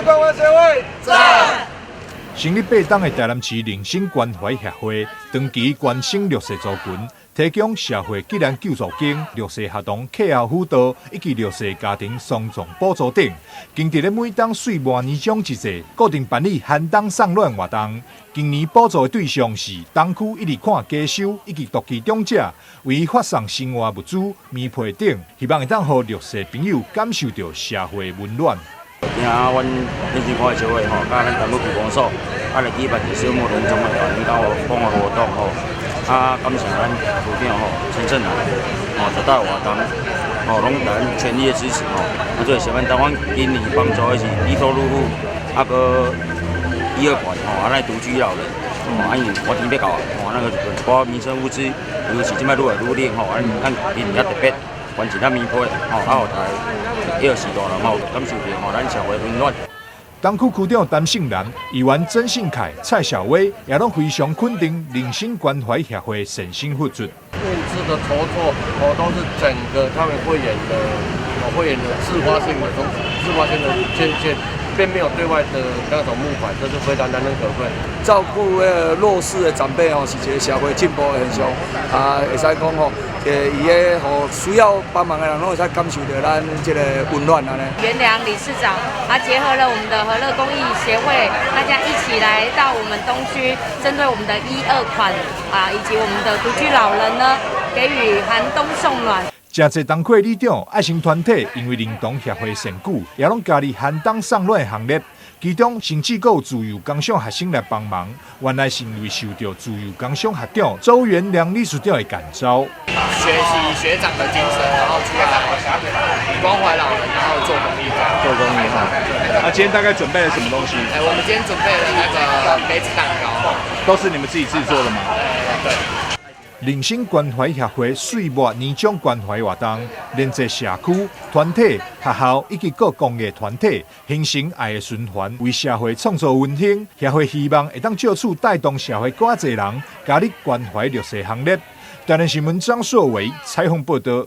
关怀协会赞。成立8档的台南市灵性关怀协会，长期关心弱势族群，提供社会急难救助金、弱势学童课后辅导以及弱势家庭丧葬补助等。经伫咧每当岁末年终之际，固定办理寒冬送暖活动。今年补助的对象是东区一直看家收以及独居长者，为发送生活物资、棉被等，希望会当让弱势朋友感受到社会温暖。听阮灵性关怀协会吼，甲咱台北区公所，来举办一小木人中的大领导关怀活动吼，感谢咱区长吼陈胜男这带活动，拢咱全力的支持吼。最希望台湾今年帮助的是低收入户，个1、2款来独居老人，因为我听要到那个包民生物资，尤其即摆愈来愈冷吼，咱今年也特别。关注咱棉被，后台迄个时代啦，感受到咱社会温暖。东区区长陈胜男、议员曾信凯、蔡小薇也拢非常肯定灵性关怀协会诚心付出。物资的筹措，都是整个他们会员的自发性的捐献。并没有对外的那种募款，这是非常难能可贵。照顾弱势的长辈是一个社会进步的现象。会使讲伊需要帮忙的人，拢会使感受到咱这个温暖安尼。袁良理事长，他结合了我们的和乐公益协会，大家一起来到我们东区，针对我们的1、2款以及我们的独居老人呢，给予寒冬送暖。真侪东区里长、爱心团体因为灵动协会成久，也拢加入寒冬送暖的行列。其中甚至有自由工商学生来帮忙，原来是因为受到自由工商学长周元良理事长的感召，学习学长的精神，然后出来关怀老人，然后做公益。做公益哈。今天大概准备了什么东西？我们今天准备了那个杯子蛋糕，都是你们自己制作的吗？对。灵性关怀协会岁末年终关怀活动，连接社区、团体、学校以及各公益团体，形成爱的循环，为社会创造温馨。协会希望会当借此带动社会更侪人加入关怀弱势行列。台南新闻张硕伟采访报道。